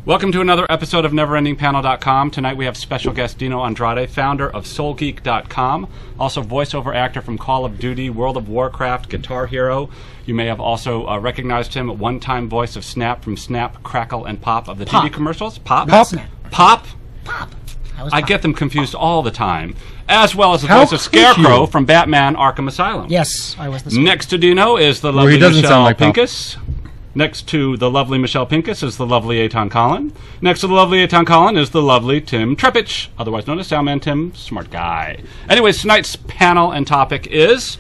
Welcome to another episode of NeverendingPanel.com. Tonight we have special guest Dino Andrade, founder of SoulGeek.com, also voiceover actor from Call of Duty, World of Warcraft, Guitar Hero. You may have also recognized him, one-time voice of Snap from Snap, Crackle, and Pop of the TV commercials. Pop? Pop? I get them confused all the time. As well as the voice of Scarecrow from Batman Arkham Asylum. Yes, I was the Next to Dino is the lovely Michelle Pincus. Next to the lovely Michelle Pincus is the lovely Eitan Collin. Next to the lovely Eitan Collin is the lovely Tim Trepich, otherwise known as Soundman Tim, smart guy. Anyways, tonight's panel and topic is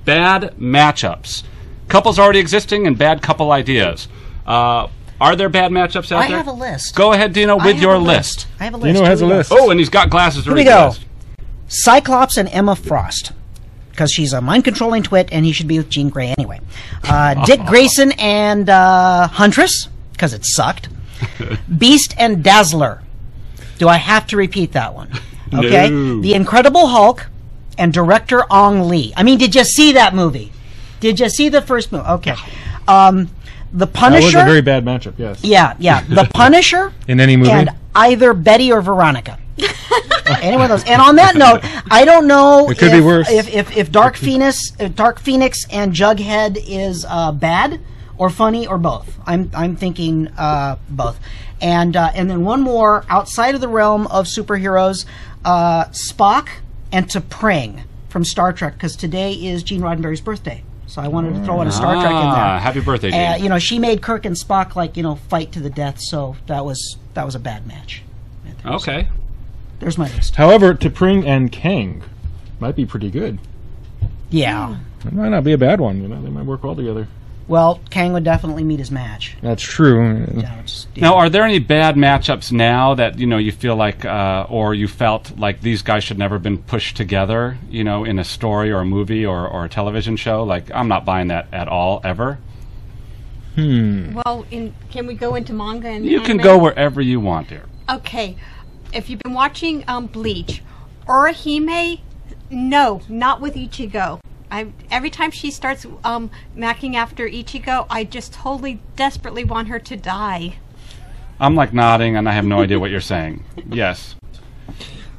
bad matchups. Couples already existing and bad couple ideas. Are there bad matchups out there? I have a list. Go ahead, Dino, with your list. I have a list. Dino has a list. Oh, and he's got glasses to read the list. Cyclops and Emma Frost, because she's a mind-controlling twit, and he should be with Jean Grey anyway. Dick Grayson and Huntress, because it sucked. Beast and Dazzler. Do I have to repeat that one? Okay. No. The Incredible Hulk and director Ong Lee. I mean, did you see that movie? Did you see the first movie? Okay. The Punisher. That was a very bad matchup, yes. Yeah. The Punisher. In any movie? And either Betty or Veronica. Any one of those. And on that note, I don't know it could be worse. if Dark Phoenix and Jughead is bad or funny or both. I'm thinking both. And then one more outside of the realm of superheroes, Spock and T'Pring from Star Trek, because today is Gene Roddenberry's birthday. So I wanted to throw in a Star Trek in there. Happy birthday, Gene. She made Kirk and Spock fight to the death. So that was a bad match. Okay. So there's my list. However, T'Pring and Kang might be pretty good. Yeah. It might not be a bad one. They might work well together. Well, Kang would definitely meet his match. That's true. Now, are there any bad matchups now that you feel like, or you felt like these guys should never have been pushed together, in a story or a movie or a television show? Like, I'm not buying that at all, ever. Well, can we go into manga and You can anime? go wherever you want, dear. Okay. If you've been watching Bleach, Orihime, no, not with Ichigo. Every time she starts macking after Ichigo, I just totally, desperately want her to die. I'm like nodding, and I have no idea what you're saying. Yes.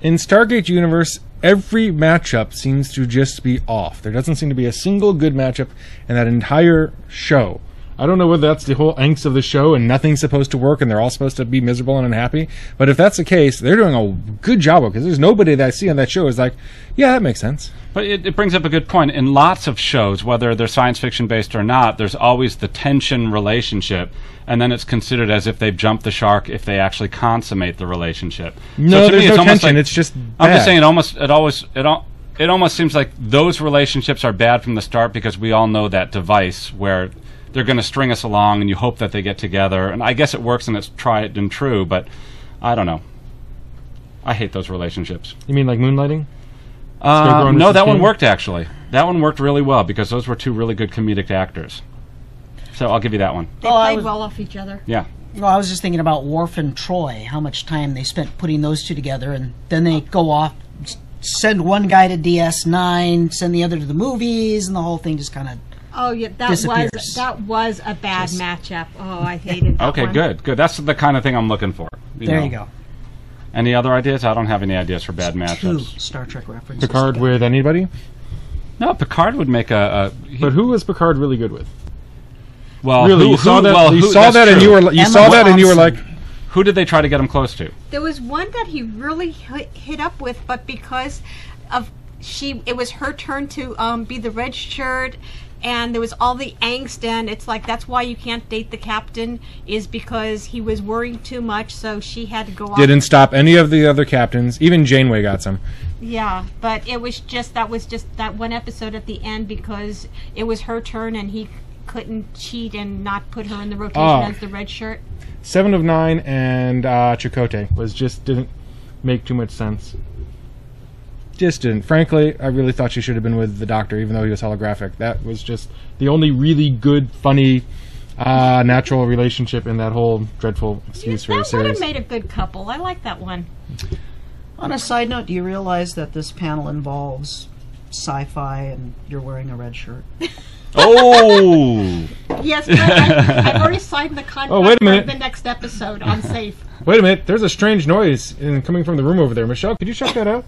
In Stargate Universe, every matchup seems to just be off. There doesn't seem to be a single good matchup in that entire show. I don't know whether that's the whole angst of the show and nothing's supposed to work and they're all supposed to be miserable and unhappy. But if that's the case, they're doing a good job of it, because there's nobody that I see on that show is like, yeah, that makes sense. But it brings up a good point. In lots of shows, whether they're science fiction based or not, there's always the tension relationship, and then it's considered as if they've jumped the shark if they actually consummate the relationship. No, so to there's me, it's no almost tension. like, It's just bad. I'm just saying it almost seems like those relationships are bad from the start, because we all know that device where they're going to string us along and you hope that they get together. And I guess it works and it's tried and true, but I don't know. I hate those relationships. You mean like Moonlighting? No, that one worked, actually. That one worked really well, because those were two really good comedic actors. So I'll give you that one. They played well off each other. Yeah. Well, I was just thinking about Worf and Troy, how much time they spent putting those two together, and then they go off, send one guy to DS9, send the other to the movies, and the whole thing just kind of Oh yeah, that was a bad matchup. Oh, I hated that Okay, one. good. That's the kind of thing I'm looking for. There you go. Any other ideas? I don't have any ideas for bad Two matchups. Star Trek references. Picard with anybody? No, Picard would make a But who was Picard really good with? well. Really, you saw that, and you were like, who did they try to get him close to? There was one that he really hit up with, but because of it was her turn to be the red shirt, and there was all the angst, and it's like that's why you can't date the captain, is because he was worrying too much, so she had to go off. didn't stop any of the other captains. Even Janeway got some. Yeah, but it was just that one episode at the end, because it was her turn and he couldn't cheat and not put her in the rotation as the red shirt. 7 of 9 and Chakotay didn't make too much sense. Just didn't. Frankly, I really thought she should have been with the Doctor, even though he was holographic. That was just the only really good, funny, natural relationship in that whole dreadful excuse for the That would have series. made a good couple. I like that one. On a side note, do you realize that this panel involves sci-fi and you're wearing a red shirt? Oh, Yes, but I've already signed the contract Oh, wait a minute. for the next episode. I'm safe. Wait a minute. There's a strange noise coming from the room over there. Michelle, could you check that out?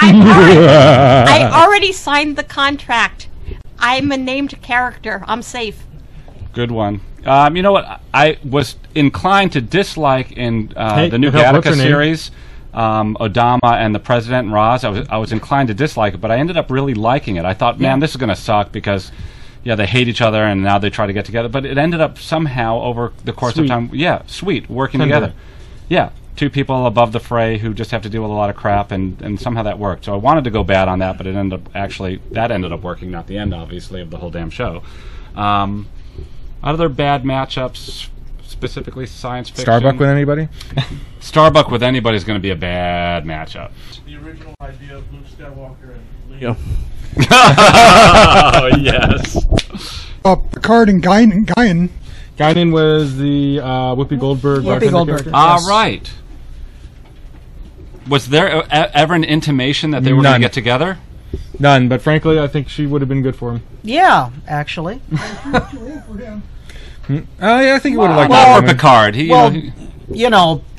I already signed the contract. I'm a named character. I'm safe. Good one. You know what? I was inclined to dislike in the new what's her Gattaca name? series, Odama and the President and Roz. I was inclined to dislike it, but I ended up really liking it. I thought, man, this is going to suck because, yeah, they hate each other and now they try to get together. But it ended up somehow over the course of time, sweet, working together. Yeah, two people above the fray who just have to deal with a lot of crap, and somehow that worked. So I wanted to go bad on that, but it ended up working. Not the end, obviously, of the whole damn show. Other bad matchups, specifically science fiction. Starbuck with anybody? Starbuck with anybody is going to be a bad matchup. The original idea of Luke Skywalker and Leo. Oh, yes. Picard and Guinan. Guinan was the Whoopi Goldberg. Whoopi Goldberg. character. Ah, right. Was there ever an intimation that they were going to None. get together? None, but frankly, I think she would have been good for him. Yeah, actually. Yeah, I think he would have liked Not that. for Picard.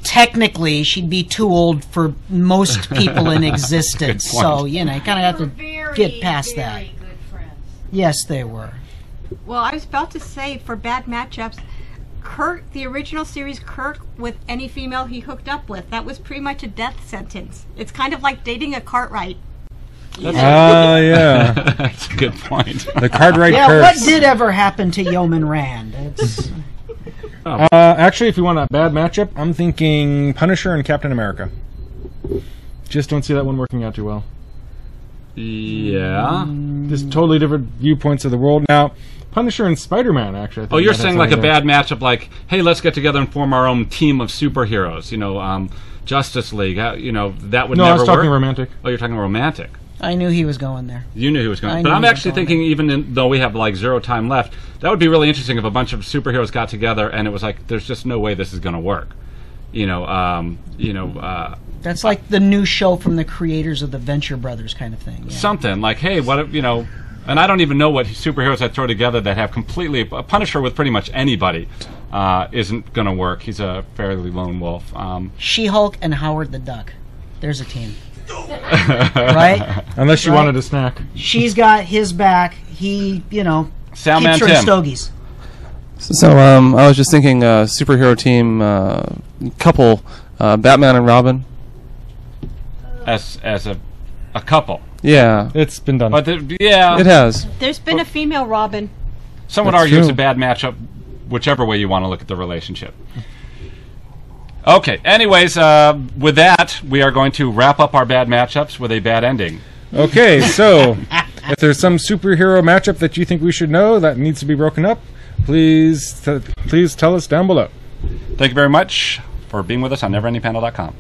Technically, she'd be too old for most people in existence. Good point. So, you kind of have to get past that. Good friends. Yes, they were. Well, I was about to say, for bad matchups, Kirk, the original series, Kirk with any female he hooked up with, that was pretty much a death sentence. It's kind of like dating a Cartwright. Yeah. That's a good point. The Cartwright Yeah, curse. what did ever happen to Yeoman Rand? It's, Actually, if you want a bad matchup, I'm thinking Punisher and Captain America. Just don't see that one working out too well. Yeah. Just totally different viewpoints of the world. Now, Punisher and Spider-Man, actually. I think Oh, you're might have saying like a something bad matchup, like, hey, let's get together and form our own team of superheroes. Justice League. That would No, never I was talking work. romantic. Oh, you're talking romantic. I knew he was going there. You knew he was going I to. But knew I'm he was actually going thinking, even though we have like zero time left, that would be really interesting if a bunch of superheroes got together and it was like, there's just no way this is going to work. That's like the new show from the creators of the Venture Brothers kind of thing. Yeah. Something like, hey, what if, and I don't even know what superheroes I throw together that have completely a Punisher with pretty much anybody isn't going to work. He's a fairly lone wolf. She-Hulk and Howard the Duck. There's a team. Right? Unless you wanted a snack. She's got his back. He, Soundman keeps her in Tim. stogies. So I was just thinking superhero team couple, Batman and Robin. As a couple. Yeah, It's been done. But yeah, it has. There's been a female Robin. some would That's argue it's a true. bad matchup, whichever way you want to look at the relationship. Okay, anyways, with that, we are going to wrap up our bad matchups with a bad ending. Okay, so if there's some superhero matchup that you think we should know that needs to be broken up, please tell us down below. Thank you very much for being with us on neverendingpanel.com.